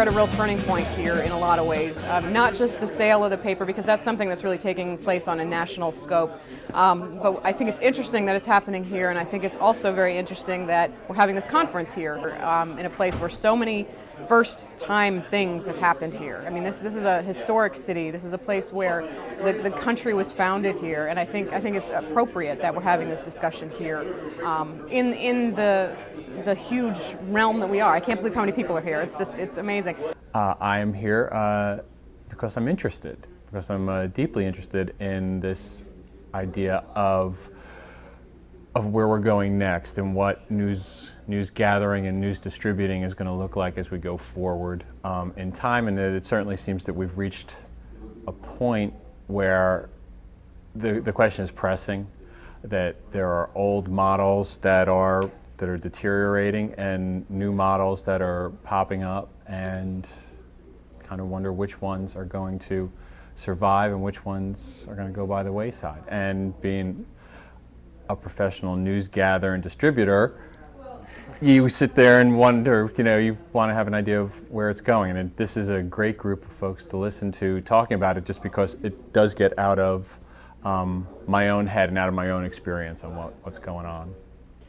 at a real turning point here in a lot of ways. Not just the sale of the paper, because that's something that's really taking place on a national scope, but I think it's interesting that it's happening here, and I think it's also very interesting that we're having this conference here in a place where so many first-time things have happened here. I mean, this is a historic city. This is a place where the country was founded here, and I think it's appropriate that we're having this discussion here in the huge realm that we are. I can't believe how many people are here. It's amazing. I am here because I'm interested, because I'm deeply interested in this idea of where we're going next and what news gathering and news distributing is going to look like as we go forward in time, and it certainly seems that we've reached a point where the question is pressing, that there are old models that are deteriorating and new models that are popping up, and kind of wonder which ones are going to survive and which ones are going to go by the wayside. And being a professional news gatherer and distributor, you sit there and wonder, you want to have an idea of where it's going. And this is a great group of folks to listen to talking about it, just because it does get out of my own head and out of my own experience on what's going on.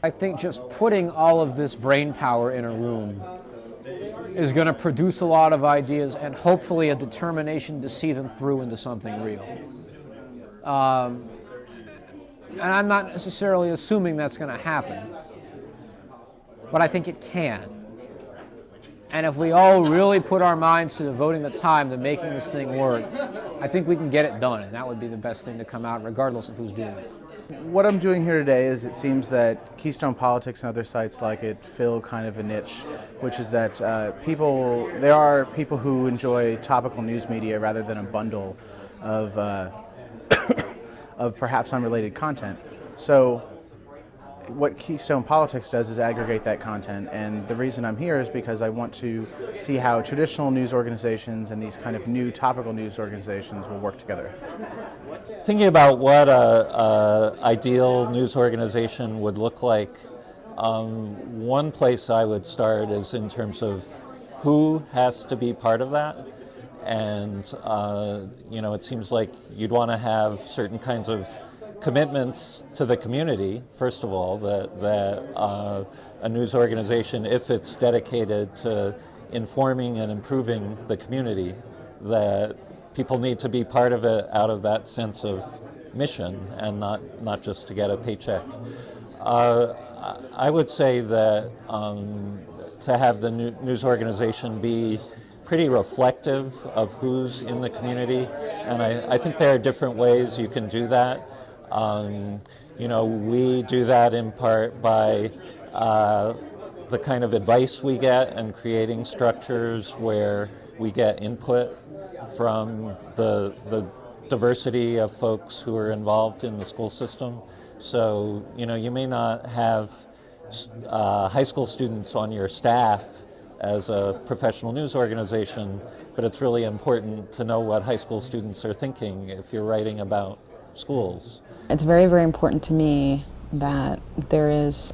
I think just putting all of this brain power in a room is going to produce a lot of ideas and hopefully a determination to see them through into something real. And I'm not necessarily assuming that's going to happen, but I think it can. And if we all really put our minds to devoting the time to making this thing work, I think we can get it done, and that would be the best thing to come out, regardless of who's doing it. What I'm doing here today is, it seems that Keystone Politics and other sites like it fill kind of a niche, which is that there are people who enjoy topical news media rather than a bundle of of perhaps unrelated content. So what Keystone Politics does is aggregate that content, and the reason I'm here is because I want to see how traditional news organizations and these kind of new topical news organizations will work together. Thinking about what a ideal news organization would look like, one place I would start is in terms of who has to be part of that. And it seems like you'd want to have certain kinds of commitments to the community, first of all, that a news organization, if it's dedicated to informing and improving the community, that people need to be part of it out of that sense of mission and not just to get a paycheck. I would say that to have the news organization be pretty reflective of who's in the community, and I think there are different ways you can do that. We do that in part by the kind of advice we get and creating structures where we get input from the diversity of folks who are involved in the school system. So, you may not have high school students on your staff as a professional news organization, but it's really important to know what high school students are thinking if you're writing about schools. It's very, very important to me that there is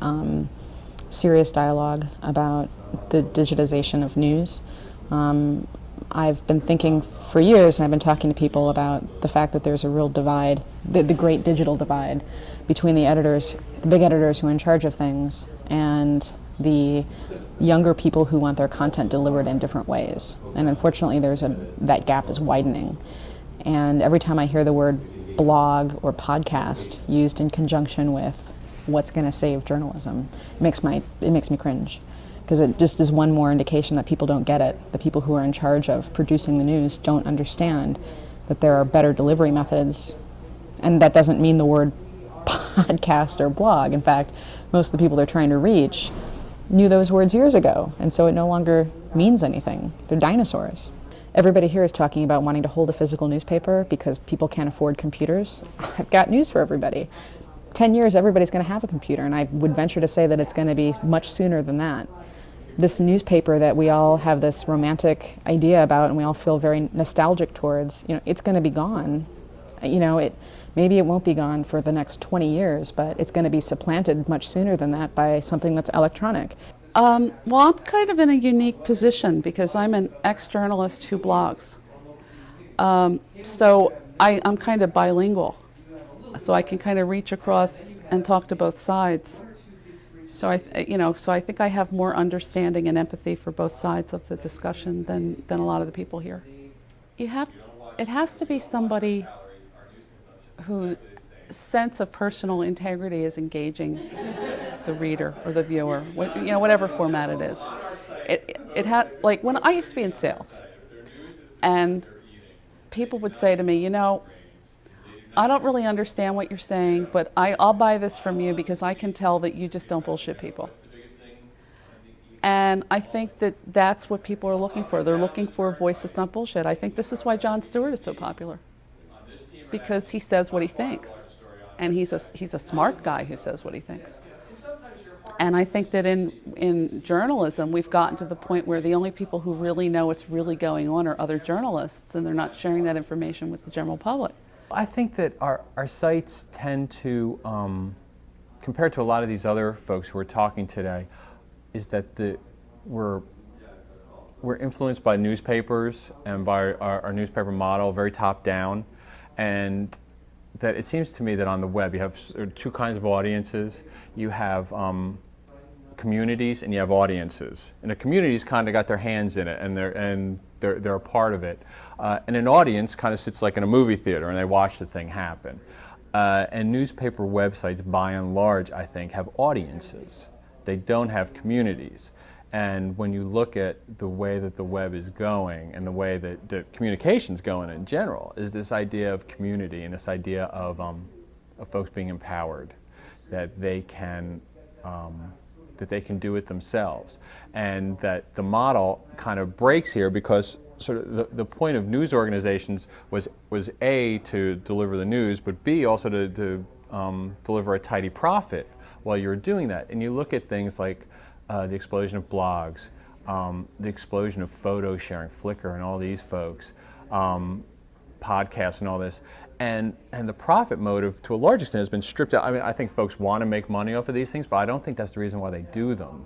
serious dialogue about the digitization of news. I've been thinking for years, and I've been talking to people about the fact that there's a real divide, the great digital divide, between the editors, the big editors who are in charge of things, and the younger people who want their content delivered in different ways. And unfortunately, that gap is widening. And every time I hear the word blog or podcast used in conjunction with what's going to save journalism, it makes me cringe, because it just is one more indication that people don't get it. The people who are in charge of producing the news don't understand that there are better delivery methods, and that doesn't mean the word podcast or blog. In fact, most of the people they're trying to reach knew those words years ago, and so it no longer means anything. They're dinosaurs. Everybody here is talking about wanting to hold a physical newspaper because people can't afford computers. I've got news for everybody. 10 years, everybody's going to have a computer, and I would venture to say that it's going to be much sooner than that. This newspaper that we all have this romantic idea about and we all feel very nostalgic towards, it's going to be gone. Maybe it won't be gone for the next 20 years, but it's going to be supplanted much sooner than that by something that's electronic. Well, I'm kind of in a unique position because I'm an ex-journalist who blogs. So I'm kind of bilingual. So I can kind of reach across and talk to both sides. So I think I have more understanding and empathy for both sides of the discussion than a lot of the people here. It has to be somebody whose sense of personal integrity is engaging the reader or the viewer, whatever format it is. Like when I used to be in sales, and people would say to me, I don't really understand what you're saying, but I'll buy this from you because I can tell that you just don't bullshit people. And I think that that's what people are looking for. They're looking for a voice that's not bullshit. I think this is why Jon Stewart is so popular, because he says what he thinks. And he's a smart guy who says what he thinks. And I think that in journalism, we've gotten to the point where the only people who really know what's really going on are other journalists, and they're not sharing that information with the general public. I think that our sites tend to, compared to a lot of these other folks who are talking today, is that we're influenced by newspapers and by our newspaper model, very top down, and that it seems to me that on the web you have two kinds of audiences. You have communities and you have audiences, and the communities kind of got their hands in it and they're a part of it, and an audience kind of sits like in a movie theater and they watch the thing happen. And newspaper websites, by and large, I think, have audiences. They don't have communities. And when you look at the way that the web is going and the way that the communication's going in general, is this idea of community and this idea of folks being empowered, that they can do it themselves, and that the model kind of breaks here because sort of the point of news organizations was A, to deliver the news, but B, also to deliver a tidy profit while you're doing that. And you look at things like the explosion of blogs, the explosion of photo sharing, Flickr and all these folks, podcasts and all this, and the profit motive to a large extent has been stripped out. I mean, I think folks want to make money off of these things, but I don't think that's the reason why they do them.